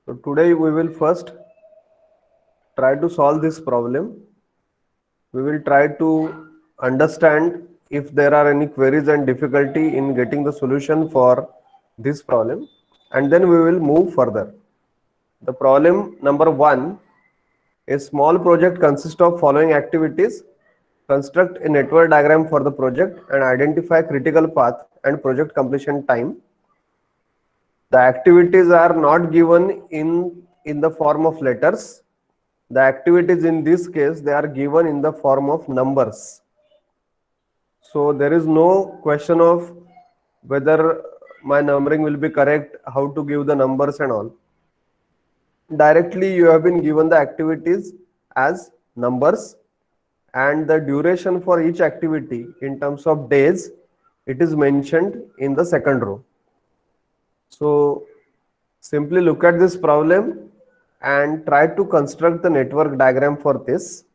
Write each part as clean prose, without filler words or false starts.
So today we will first try to solve this problem. We will try to understand if there are any queries and difficulty in getting the solution for this problem, and then we will move further. The problem number 1: a small project consists of following activities. Construct a network diagram for the project and identify critical path and project completion time. The activities are not given in the form of letters. The activities in this case, they are given in the form of numbers. So there is no question of whether my numbering will be correct, how to give the numbers and all. Directly you have been given the activities as numbers, and the duration for each activity in terms of days, it is mentioned in the second row. So simply look at this problem and try to construct the network diagram for this.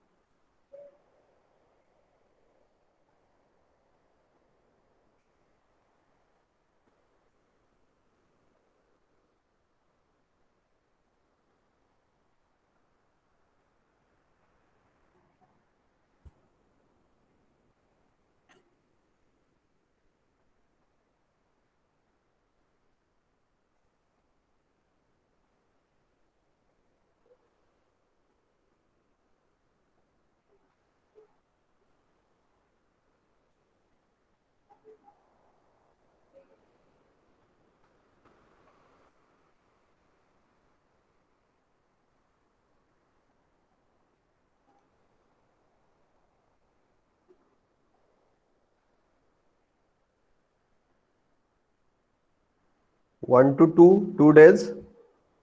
One to two, 2 days.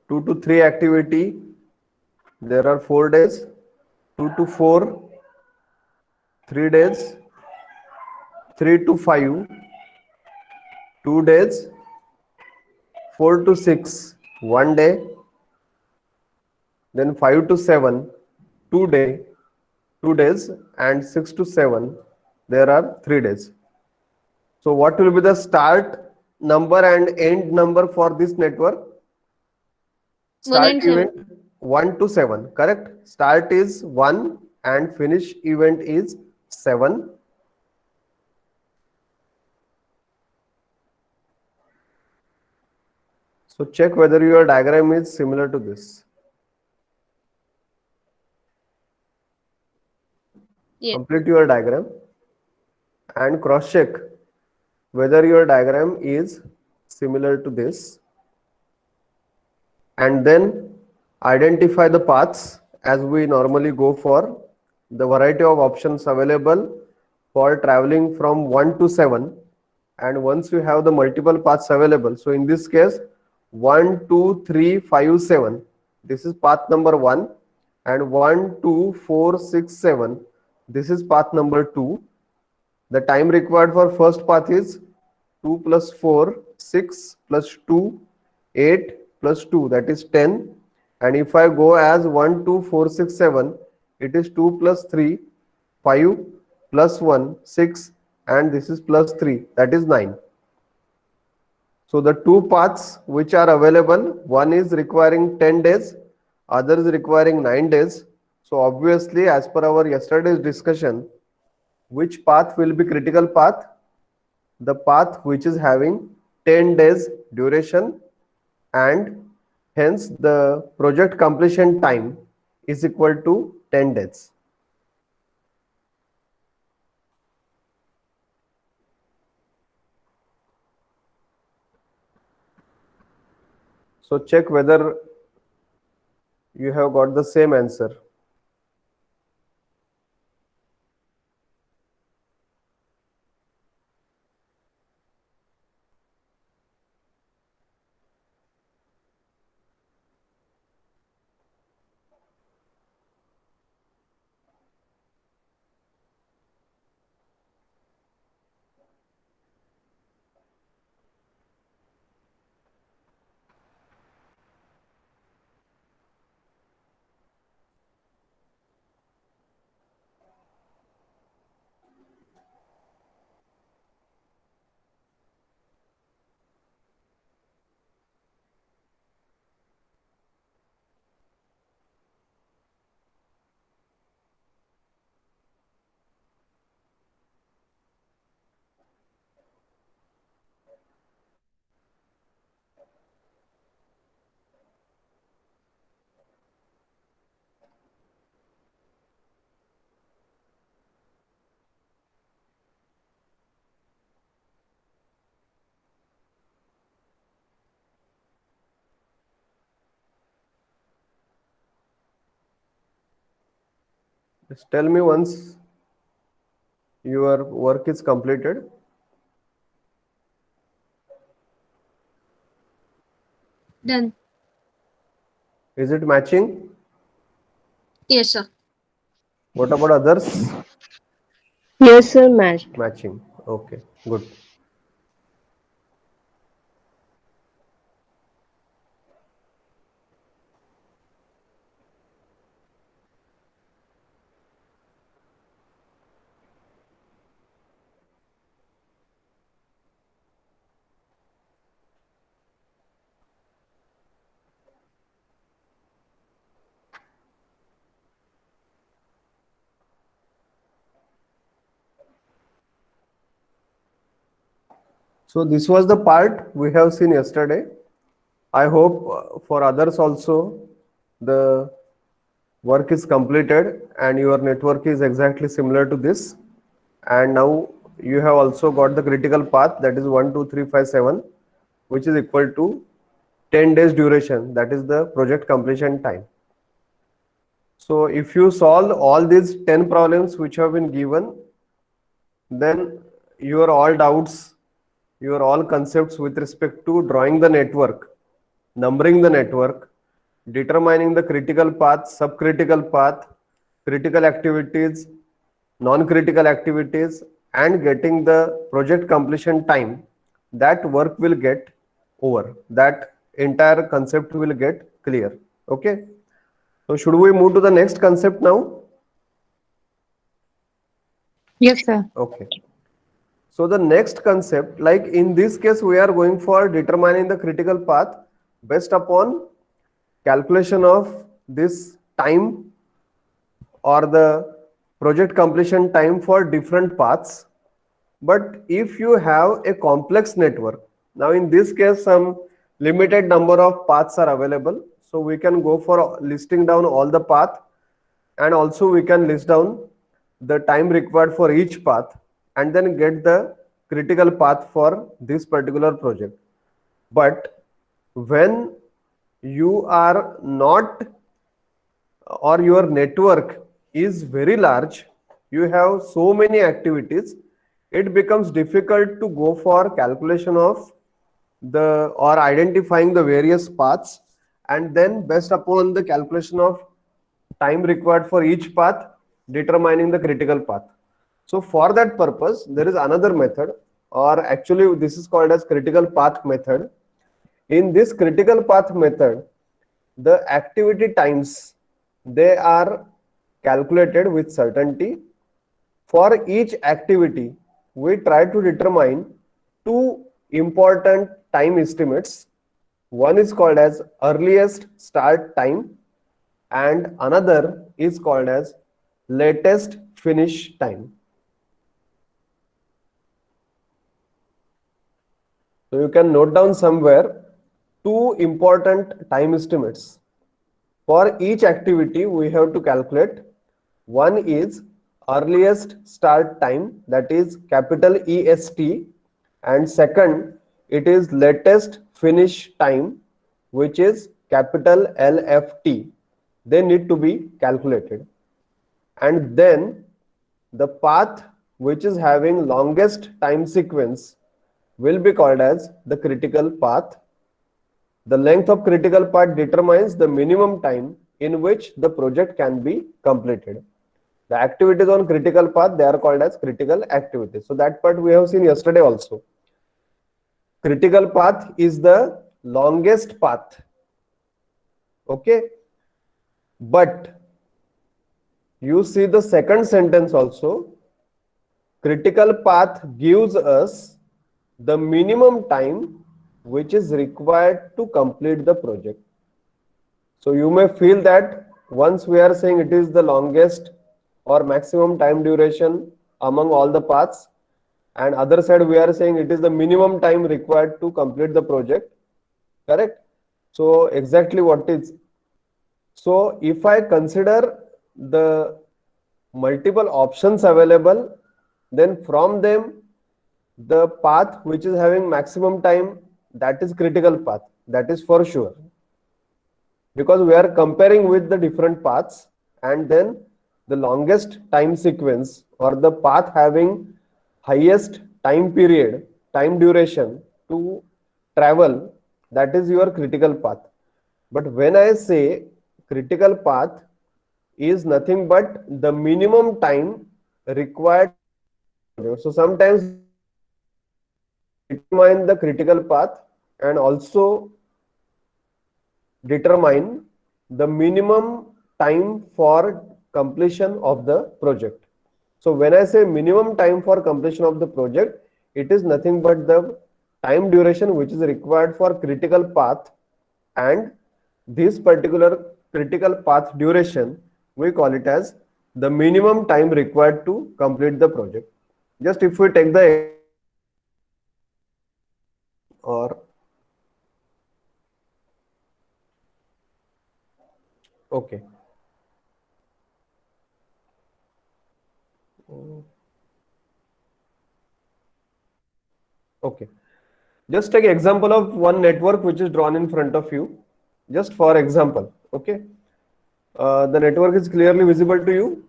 Two to three activity, there are 4 days. Two to four, 3 days. Three to five, 2 days. 4 to 6, 1 day. Then 5 to 7, 2 day, 2 days, and 6 to 7, there are 3 days. So what will be the start number and end number for this network? 1 Start and 7. event 1 to 7, correct? Start is 1 and finish event is 7. So check whether your diagram is similar to this. Yes. Complete your diagram and cross check whether your diagram is similar to this, and then identify the paths as we normally go for the variety of options available for traveling from 1 to 7. And once you have the multiple paths available, so in this case 1 2 3 5 7, this is path number 1, and 1 2 4 6 7, this is path number 2. The time required for first path is 2 plus 4, 6 plus 2, 8 plus 2, that is 10. And if I go as 1, 2, 4, 6, 7, it is 2 plus 3, 5 plus 1, 6, and this is plus 3, that is 9. So the two paths which are available, one is requiring 10 days, other is requiring 9 days. So obviously, as per our yesterday's discussion, which path will be critical path? The path which is having 10 days duration, and hence the project completion time is equal to 10 days. So check whether you have got the same answer. Just tell me once your work is completed. Done. Is it matching? Yes, sir. What about others? Yes, sir, matched. Matching. Okay, good. So this was the part we have seen yesterday. I hope for others also the work is completed and your network is exactly similar to this. And now you have also got the critical path, that is 1 2 3 5 7, which is equal to 10 days duration, that is the project completion time. So if you solve all these 10 problems which have been given, then your all doubts, your all concepts with respect to drawing the network, numbering the network, determining the critical path, subcritical path, critical activities, non-critical activities, and getting the project completion time, that work will get over. That entire concept will get clear. Okay. So should we move to the next concept now? Yes, sir. Okay. So the next concept, like in this case, we are going for determining the critical path based upon calculation of this time or the project completion time for different paths. But if you have a complex network, now in this case, some limited number of paths are available. So we can go for listing down all the path, and also we can list down the time required for each path and then get the critical path for this particular project. But when you are not, or your network is very large, you have so many activities, it becomes difficult to go for calculation of the, or identifying the various paths, and then based upon the calculation of time required for each path, determining the critical path. So for that purpose, there is another method, or actually this is called as critical path method. In this critical path method, the activity times, they are calculated with certainty. For each activity, we try to determine two important time estimates. One is called as earliest start time and another is called as latest finish time. So you can note down somewhere two important time estimates. For each activity, we have to calculate. One is earliest start time, that is capital EST, and second, it is latest finish time, which is capital LFT. They need to be calculated. And then the path which is having longest time sequence will be called as the critical path. The length of critical path determines the minimum time in which the project can be completed. The activities on critical path, they are called as critical activities. So that part we have seen yesterday also. Critical path is the longest path. Okay. But you see the second sentence also. Critical path gives us the minimum time which is required to complete the project. So you may feel that once we are saying it is the longest or maximum time duration among all the paths, and other side we are saying it is the minimum time required to complete the project, correct? So exactly what is. So if I consider the multiple options available, then from them the path which is having maximum time, that is critical path, that is for sure, because we are comparing with the different paths, and then the longest time sequence or the path having highest time period, time duration to travel, that is your critical path. But when I say critical path is nothing but the minimum time required. So sometimes determine the critical path and also determine the minimum time for completion of the project. So when I say minimum time for completion of the project, it is nothing but the time duration which is required for critical path, and this particular critical path duration we call it as the minimum time required to complete the project. Just if we take the or okay. Okay. Just take example of one network which is drawn in front of you. Just for example, okay. The network is clearly visible to you.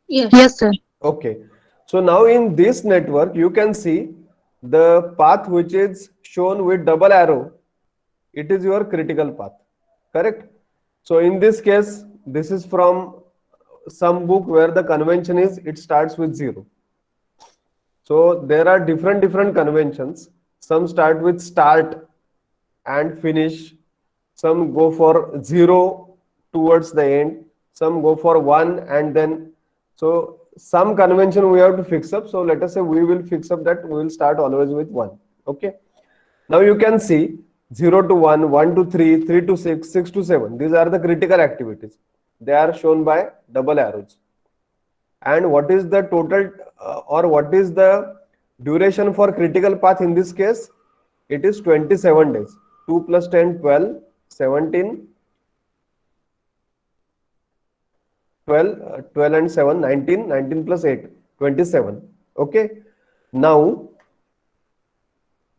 Yes. Yes, sir. Okay. So now in this network, you can see the path which is shown with double arrow. It is your critical path, correct? So in this case, this is from some book where the convention is it starts with 0. So there are different conventions. Some start with start and finish. Some go for 0 towards the end. Some go for 1 and then. So some convention we have to fix up. So let us say we will fix up that we will start always with 1. Okay. Now you can see 0 to 1, 1 to 3, 3 to 6, 6 to 7. These are the critical activities. They are shown by double arrows. And what is the total or what is the duration for critical path in this case? It is 27 days. 2 plus 10, 12, 17, 12 and 7, 19, 19 plus 8, 27. Okay. Now,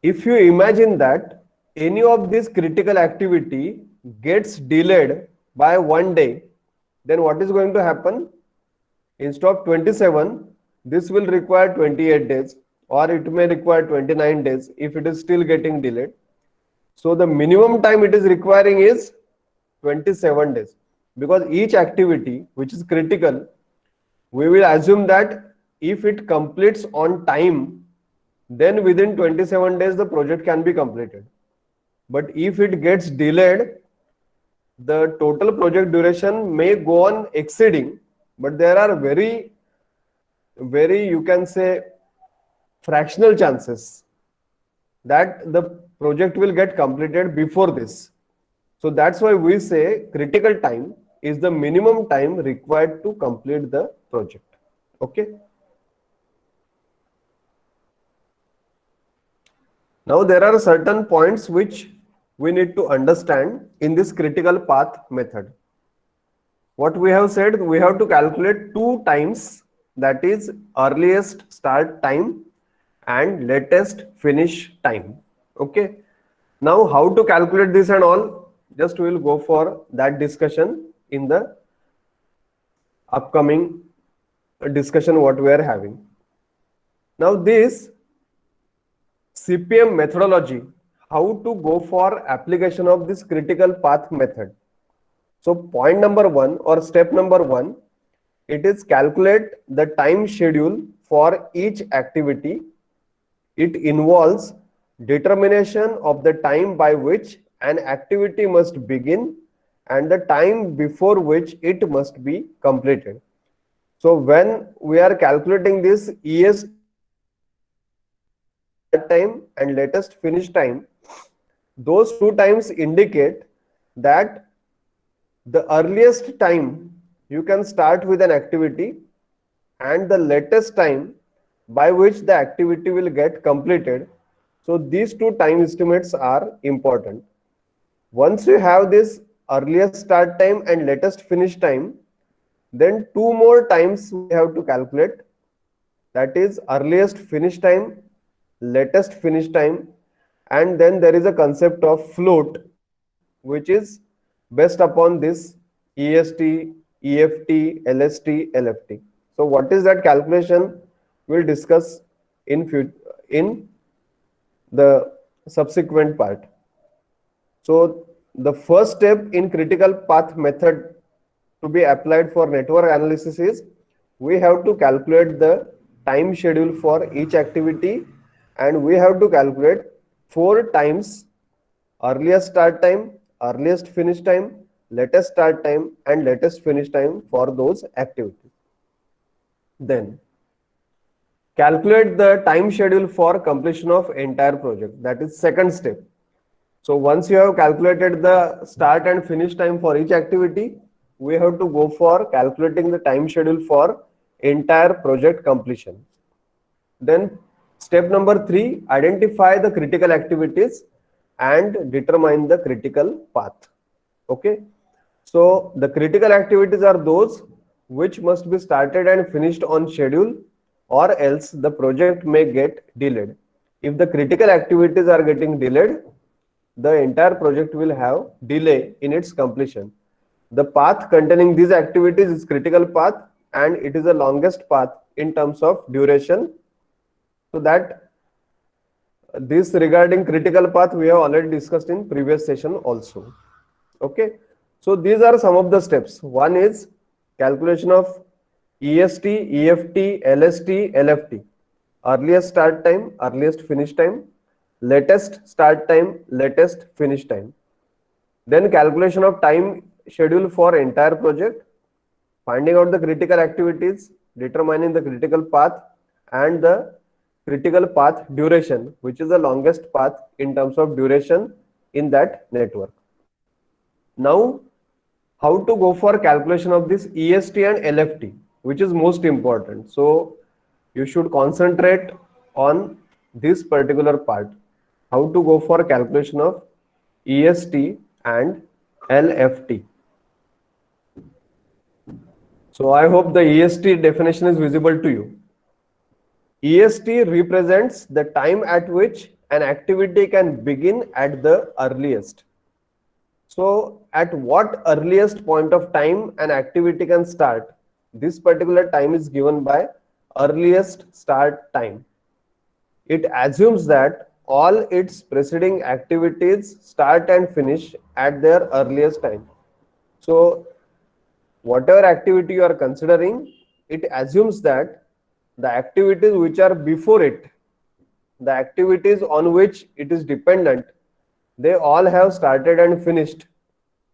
if you imagine that any of this critical activity gets delayed by 1 day, then what is going to happen? Instead of 27, this will require 28 days, or it may require 29 days if it is still getting delayed. So the minimum time it is requiring is 27 days, because each activity which is critical, we will assume that if it completes on time, then within 27 days the project can be completed. But if it gets delayed, the total project duration may go on exceeding, but there are very you can say fractional chances that the project will get completed before this. So that's why we say critical time is the minimum time required to complete the project. Okay. Now there are certain points which we need to understand in this critical path method. What we have said, we have to calculate 2 times, that is earliest start time and latest finish time. Okay. Now how to calculate this and all, just we will go for that discussion in the upcoming discussion what we are having. Now this CPM methodology, how to go for application of this critical path method. So point number 1 or step number 1, it is calculate the time schedule for each activity. It involves determination of the time by which an activity must begin and the time before which it must be completed. So when we are calculating this ES time and latest finish time, those 2 times indicate that the earliest time you can start with an activity and the latest time by which the activity will get completed. So these 2 time estimates are important. Once you have this earliest start time and latest finish time, then 2 more times we have to calculate, that is earliest finish time, latest finish time, and then there is a concept of float which is based upon this EST EFT, LST, LFT. So what is that calculation? We'll discuss in the subsequent part. So the first step in critical path method to be applied for network analysis is we have to calculate the time schedule for each activity, and we have to calculate 4 times: earliest start time, earliest finish time, latest start time, and latest finish time for those activities. Then calculate the time schedule for completion of entire project. That is second step. So once you have calculated the start and finish time for each activity, we have to go for calculating the time schedule for entire project completion. Then step number 3, identify the critical activities and determine the critical path. Okay. So the critical activities are those which must be started and finished on schedule, or else the project may get delayed. If the critical activities are getting delayed, the entire project will have delay in its completion. The path containing these activities is critical path, and it is the longest path in terms of duration. So that this regarding critical path we have already discussed in previous session also. Okay. So these are some of the steps. One is calculation of EST, EFT, LST, LFT. Earliest start time, earliest finish time, latest start time, latest finish time. Then calculation of time schedule for entire project, finding out the critical activities, determining the critical path, and the critical path duration, which is the longest path in terms of duration in that network. Now, how to go for calculation of this EST and LFT, which is most important. So you should concentrate on this particular part, how to go for calculation of EST and LFT. So I hope the EST definition is visible to you. EST represents the time at which an activity can begin at the earliest. So at what earliest point of time an activity can start? This particular time is given by earliest start time. It assumes that all its preceding activities start and finish at their earliest time. So whatever activity you are considering, it assumes that the activities which are before it, the activities on which it is dependent, they all have started and finished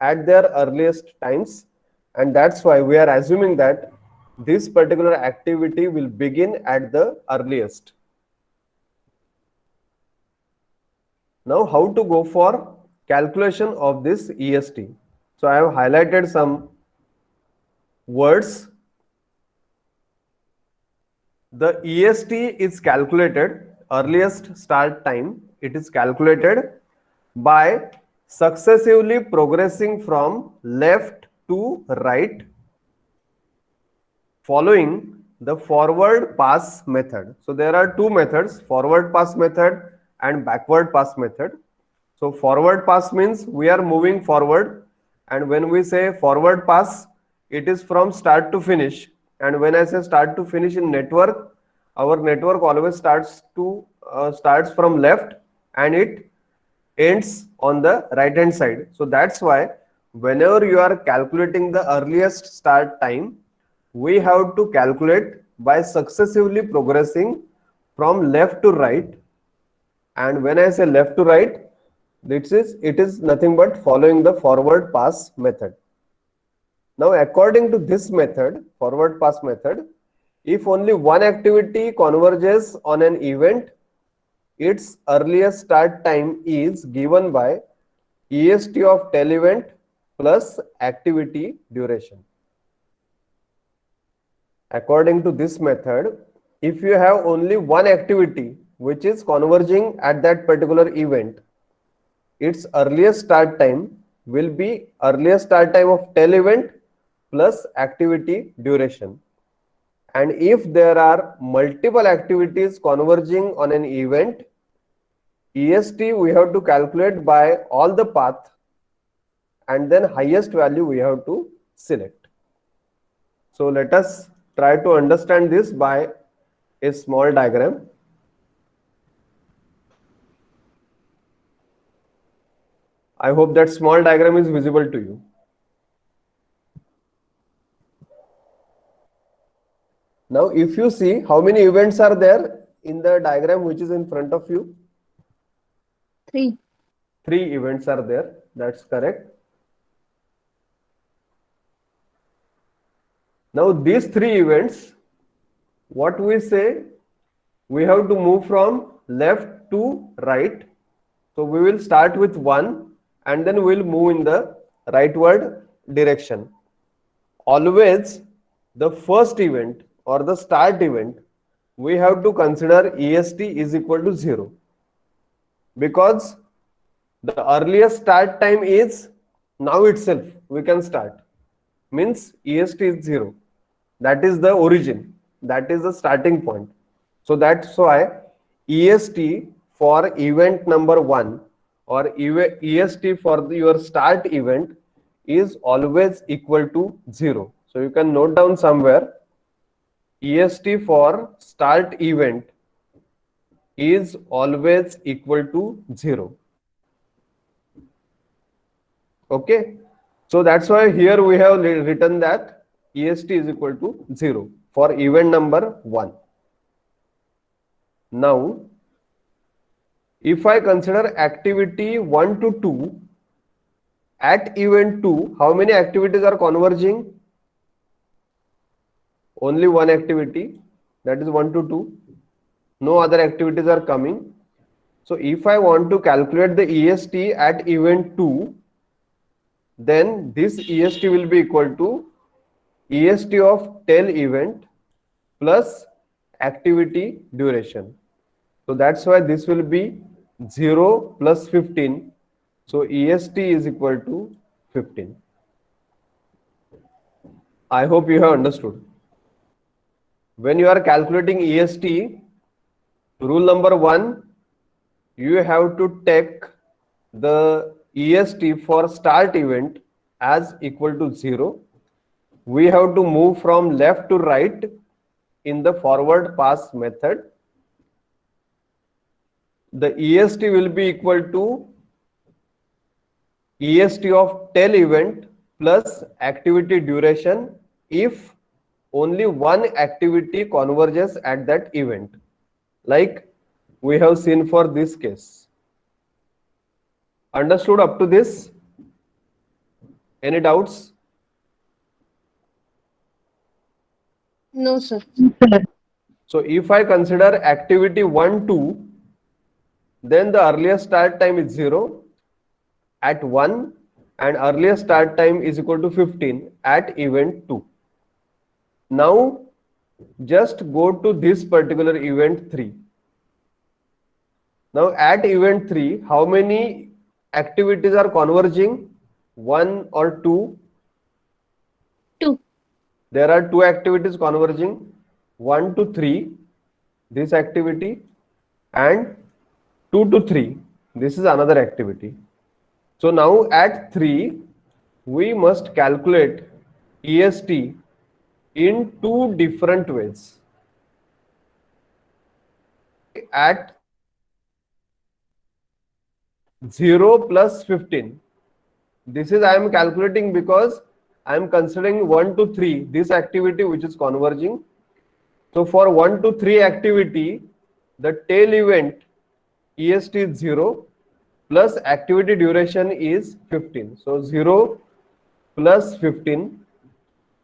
at their earliest times, and that's why we are assuming that this particular activity will begin at the earliest. Now, how to go for calculation of this EST? So I have highlighted some words. The EST is calculated, earliest start time, it is calculated by successively progressing from left to right following the forward pass method. So there are two methods, forward pass method and backward pass method. So forward pass means we are moving forward, and when we say forward pass, it is from start to finish. And when I say start to finish in network, our network always starts from left and it ends on the right hand side. So that's why whenever you are calculating the earliest start time, we have to calculate by successively progressing from left to right. And when I say left to right, it is nothing but following the forward pass method. Now, according to this method, forward pass method, if only one activity converges on an event, its earliest start time is given by EST of tell event plus activity duration. According to this method, if you have only one activity which is converging at that particular event, its earliest start time will be earliest start time of tell event plus activity duration. And if there are multiple activities converging on an event, EST we have to calculate by all the path, and then highest value we have to select. So let us try to understand this by a small diagram. I hope that small diagram is visible to you. Now, if you see how many events are there in the diagram which is in front of you, 3. 3 events are there. That's correct. Now, these 3 events, what we say, we have to move from left to right. So we will start with 1 and then we'll move in the rightward direction. Always the first event or the start event, we have to consider EST is equal to 0, because the earliest start time is now itself we can start, means EST is 0. That is the origin, that is the starting point. So that's why EST for event number 1 or EST for your start event is always equal to 0. So you can note down somewhere, EST for start event is always equal to 0. Okay, so that's why here we have written that EST is equal to 0 for event number 1. Now, if I consider activity 1 to 2, at event 2, how many activities are converging? Only one activity, that is 1 to 2. No other activities are coming. So if I want to calculate the EST at event 2, then this EST will be equal to EST of tail event plus activity duration. So that's why this will be 0 plus 15. So EST is equal to 15. I hope you have understood. When you are calculating EST, rule number 1, you have to take the EST for start event as equal to 0. We have to move from left to right in the forward pass method. The EST will be equal to EST of tail event plus activity duration if only one activity converges at that event, like we have seen for this case. Understood up to this? Any doubts? No, sir. So if I consider activity 1, 2, then the earliest start time is 0 at 1 and earliest start time is equal to 15 at event 2. Now just go to this particular event 3. Now at event 3, how many activities are converging? 1 or 2? 2. There are 2 activities converging, 1 to 3, this activity, and 2 to 3, this is another activity. So now at 3, we must calculate EST in 2 different ways. At 0 plus 15, this is I am calculating because I am considering 1 to 3, this activity which is converging. So for 1 to 3 activity, the tail event EST is 0 plus activity duration is 15. So 0 plus 15.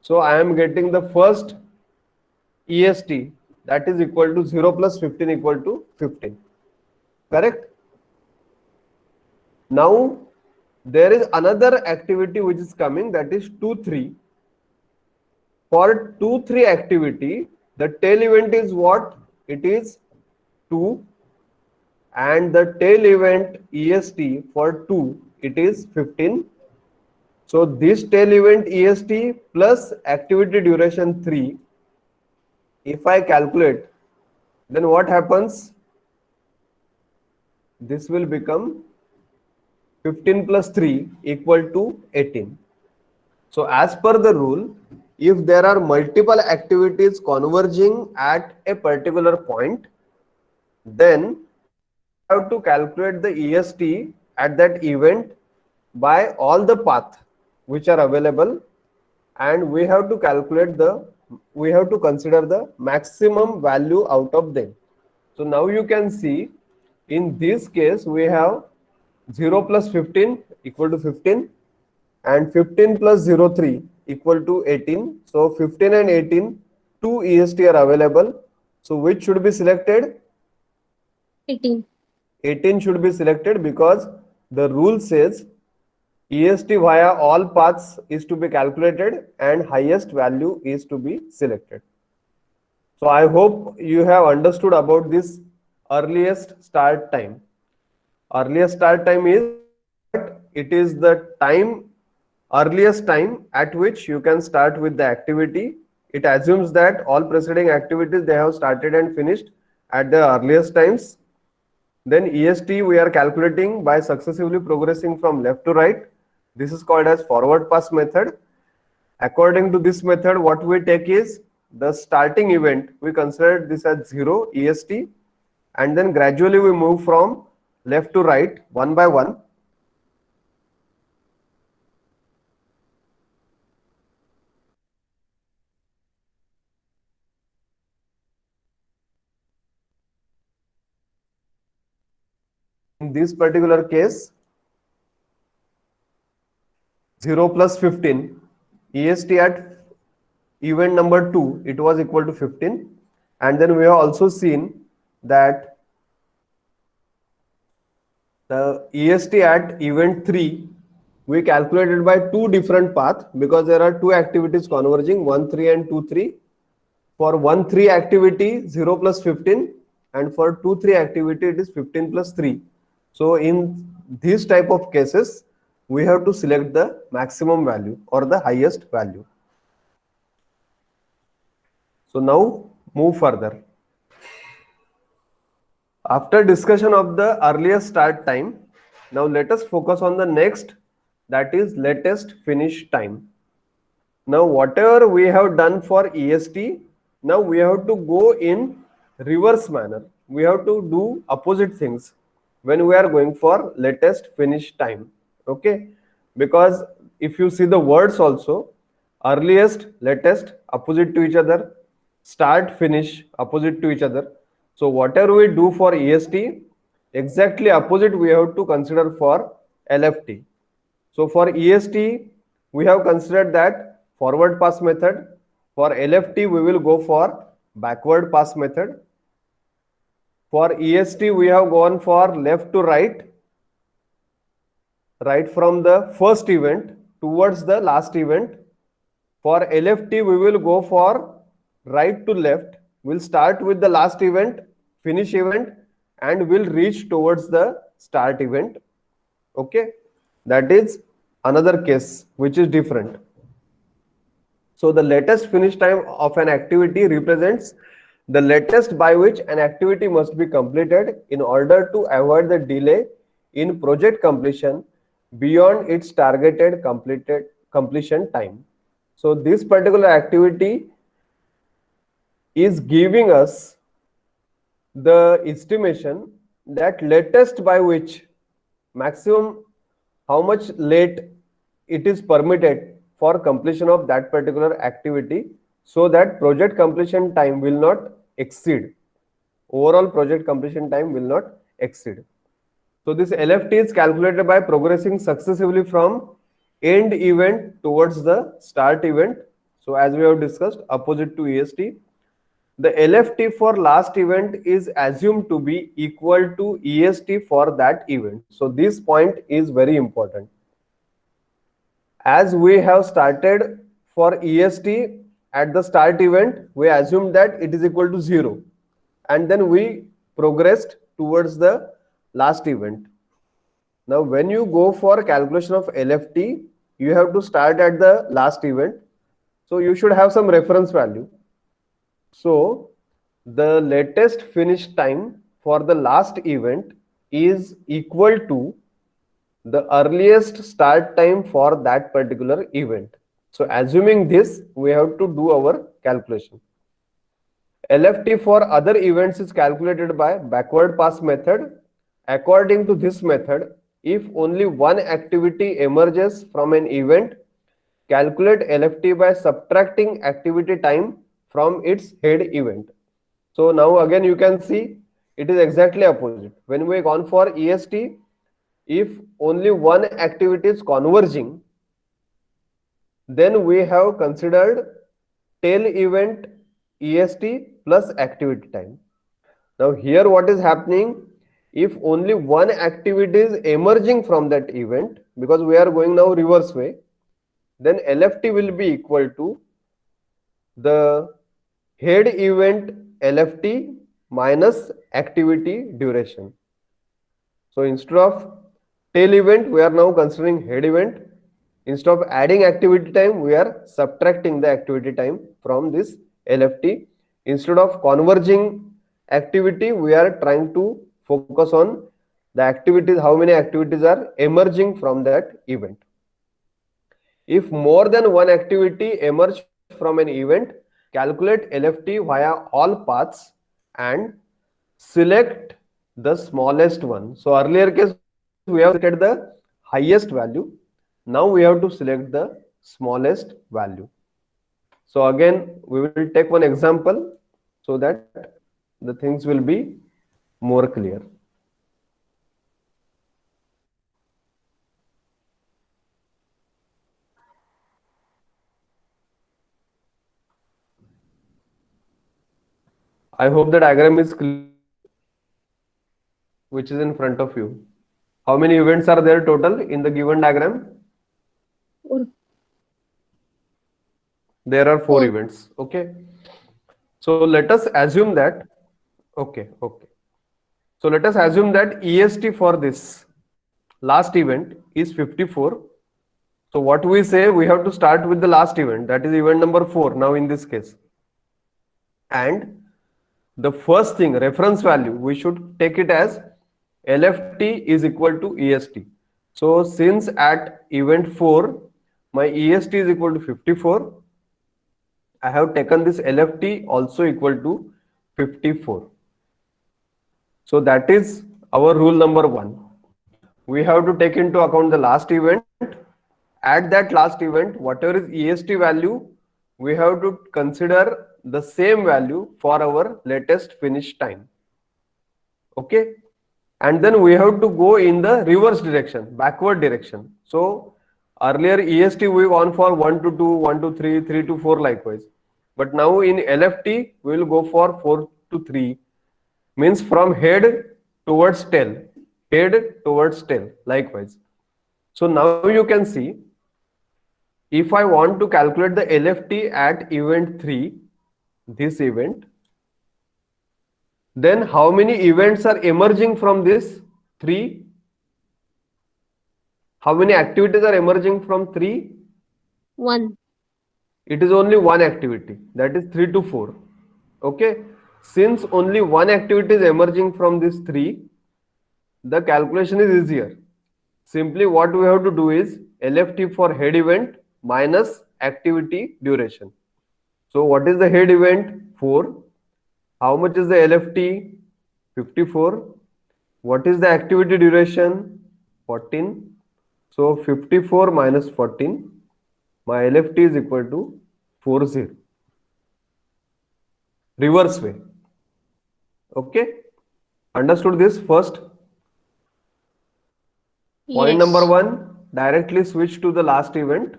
So I am getting the first EST, that is equal to 0 plus 15 equal to 15. Correct? Now there is another activity which is coming, that is 2-3. For 2-3 activity, the tail event is what? It is 2 and the tail event EST for 2, it is 15. So this tail event EST plus activity duration 3, if I calculate, then what happens? This will become 15 plus 3 equal to 18. So as per the rule, if there are multiple activities converging at a particular point, then we have to calculate the EST at that event by all the paths which are available, and we have to consider the maximum value out of them. So now you can see in this case we have 0 plus 15 equal to 15 and 15 plus 03 equal to 18. So 15 and 18, two EST are available. So which should be selected? 18. 18 should be selected because the rule says EST via all paths is to be calculated and highest value is to be selected. So I hope you have understood about this earliest start time. Earliest start time is it is the earliest time at which you can start with the activity. It assumes that all preceding activities they have started and finished at the earliest times. Then EST we are calculating by successively progressing from left to right. This is called as forward pass method. According to this method, what we take is the starting event. We consider this as 0 EST, and then gradually we move from left to right one by one. In this particular case, 0 plus 15, EST at event number 2, it was equal to 15. And then we have also seen that the EST at event 3, we calculated by two different paths because there are two activities converging, 1, 3 and 2, 3. For 1, 3 activity, 0 plus 15, and for 2, 3 activity, it is 15 plus 3. So in this type of cases, we have to select the maximum value or the highest value. So now move further. After discussion of the earliest start time, now let us focus on the next, that is latest finish time. Now whatever we have done for EST, now we have to go in reverse manner. We have to do opposite things when we are going for latest finish time. Okay, because if you see the words also, earliest, latest, opposite to each other, start, finish, opposite to each other. So whatever we do for EST, exactly opposite we have to consider for LFT. So for EST, we have considered that forward pass method. For LFT, we will go for backward pass method. For EST, we have gone for left to right, right from the first event towards the last event. For LFT, we will go for right to left. We'll start with the last event, finish event, and we'll reach towards the start event. Okay, that is another case which is different. So the latest finish time of an activity represents the latest by which an activity must be completed in order to avoid the delay in project completion beyond its targeted completion time. So this particular activity is giving us the estimation that latest by which maximum how much late it is permitted for completion of that particular activity, so that project completion time will not exceed. Overall project completion time will not exceed. So this LFT is calculated by progressing successively from end event towards the start event. So as we have discussed, opposite to EST, the LFT for last event is assumed to be equal to EST for that event. So this point is very important. As we have started for EST at the start event, we assumed that it is equal to 0, and then we progressed towards the last event. Now when you go for calculation of LFT, you have to start at the last event, so you should have some reference value. So the latest finish time for the last event is equal to the earliest start time for that particular event. So assuming this, we have to do our calculation. LFT for other events is calculated by backward pass method. According to this method, if only one activity emerges from an event, calculate LFT by subtracting activity time from its head event. So now again you can see it is exactly opposite. When we gone for EST, if only one activity is converging, then we have considered tail event EST plus activity time. Now here what is happening, if only one activity is emerging from that event, because we are going now reverse way, then LFT will be equal to the head event LFT minus activity duration. So instead of tail event, we are now considering head event. Instead of adding activity time, we are subtracting the activity time from this LFT. Instead of converging activity, we are trying to focus on the activities, how many activities are emerging from that event. If more than one activity emerge from an event, calculate LFT via all paths and select the smallest one. So earlier case we have selected the highest value. Now we have to select the smallest value. So again we will take one example so that the things will be more clear. I hope the diagram is clear, which is in front of you. How many events are there total in the given diagram? Four. There are four Four. events. Okay. So let us assume that, okay. So let us assume that EST for this last event is 54. So what we say, we have to start with the last event, that is event number 4 now in this case. And the first thing, reference value, we should take it as LFT is equal to EST. So since at event 4, my EST is equal to 54, I have taken this LFT also equal to 54. So that is our rule number 1. We have to take into account the last event. At that last event, whatever is EST value, we have to consider the same value for our latest finish time. Okay. And then we have to go in the reverse direction, backward direction. So earlier EST we gone for 1 to 2, 1 to 3, 3 to 4 likewise. But now in LFT we will go for 4 to 3, means from head towards tail, head towards tail likewise. So now you can see, if I want to calculate the LFT at event 3, this event, then how many events are emerging from this 3? How many activities are emerging from 3? 1. It is only one activity, that is 3 to 4. Okay. Since only one activity is emerging from this 3, the calculation is easier. Simply what we have to do is LFT for head event minus activity duration. So what is the head event? 4. How much is the LFT? 54. What is the activity duration? 14. So 54 minus 14, my LFT is equal to 40. Reverse way. Okay. Understood this first? Point Yes. number 1, directly switch to the last event.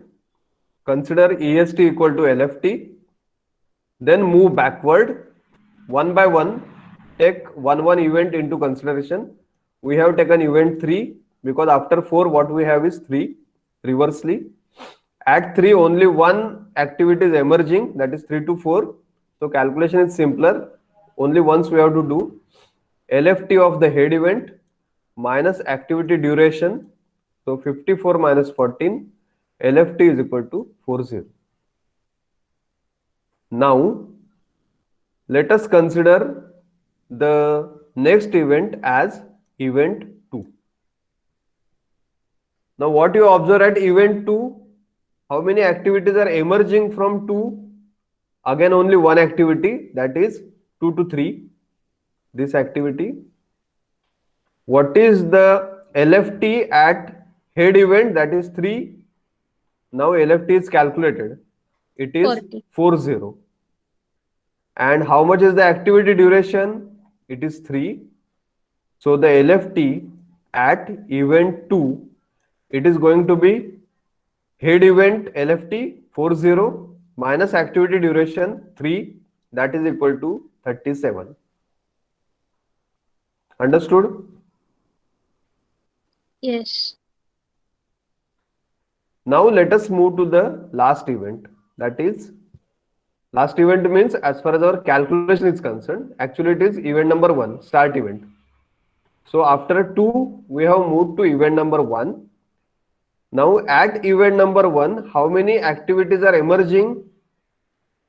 Consider EST equal to LFT. Then move backward. One by one, take one event into consideration. We have taken event 3 because after 4 what we have is 3. Reversely, at 3 only one activity is emerging, that is 3 to 4. So calculation is simpler. Only once we have to do LFT of the head event minus activity duration. So 54 minus 14, LFT is equal to 40. Now let us consider the next event as event 2. Now what you observe at event 2, How many activities are emerging from 2? Again, only one activity, that is 2 to 3. This activity. What is the LFT at head event? That is 3. Now LFT is calculated. It is 40. 40. And how much is the activity duration? It is 3. So the LFT at event 2, it is going to be head event LFT 40 minus activity duration 3, that is equal to 37. Understood? Yes. Now let us move to the last event. That is, last event means as far as our calculation is concerned, actually it is event number 1, start event. So after 2, we have moved to event number 1. Now at event number 1, how many activities are emerging?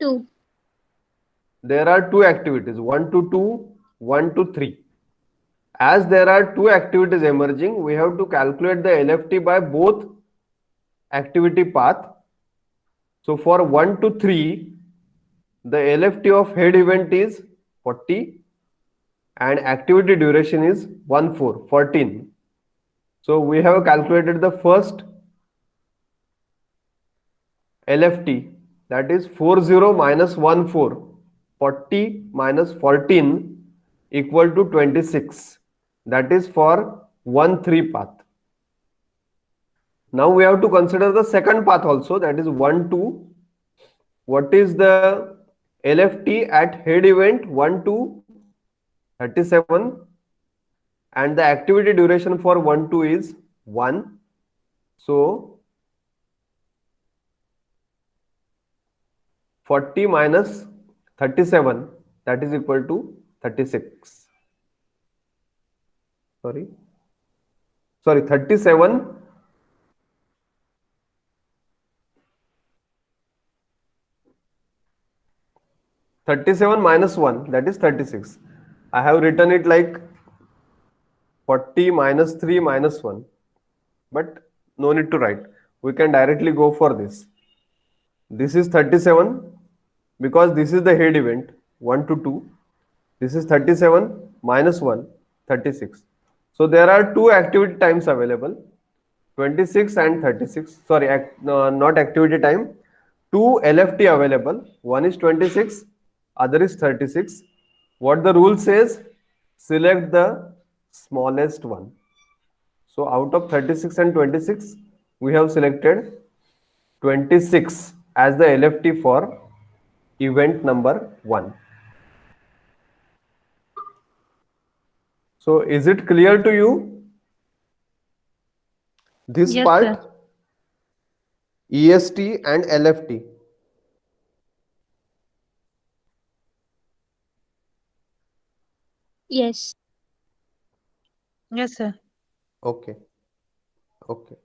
2. There are 2 activities, 1 to 2, 1 to 3. As there are 2 activities emerging, we have to calculate the LFT by both activity path. So for 1 to 3, the LFT of head event is 40 and activity duration is 14. So we have calculated the first LFT, that is 40 minus 14. 40 minus 14 equal to 26. That is for 1-3 path. Now we have to consider the second path also, that is 1-2. What is the LFT at head event 1-2? 37, and the activity duration for 1-2 is 1. So 40 minus 37, that is equal to 36. Sorry, 37 minus 1, that is 36. I have written it like 40 minus 3 minus 1, but no need to write. We can directly go for this. This is 37 because this is the head event 1 to 2. This is 37 minus 1, 36. So there are 2 activity times available, 26 and 36. Sorry, not activity time. 2 LFT available. One is 26, other is 36. What the rule says, select the smallest one. So out of 36 and 26, we have selected 26 as the LFT for event number 1. So is it clear to you? This Yes, part, sir. EST and LFT. Yes. Yes, sir. Okay. Okay.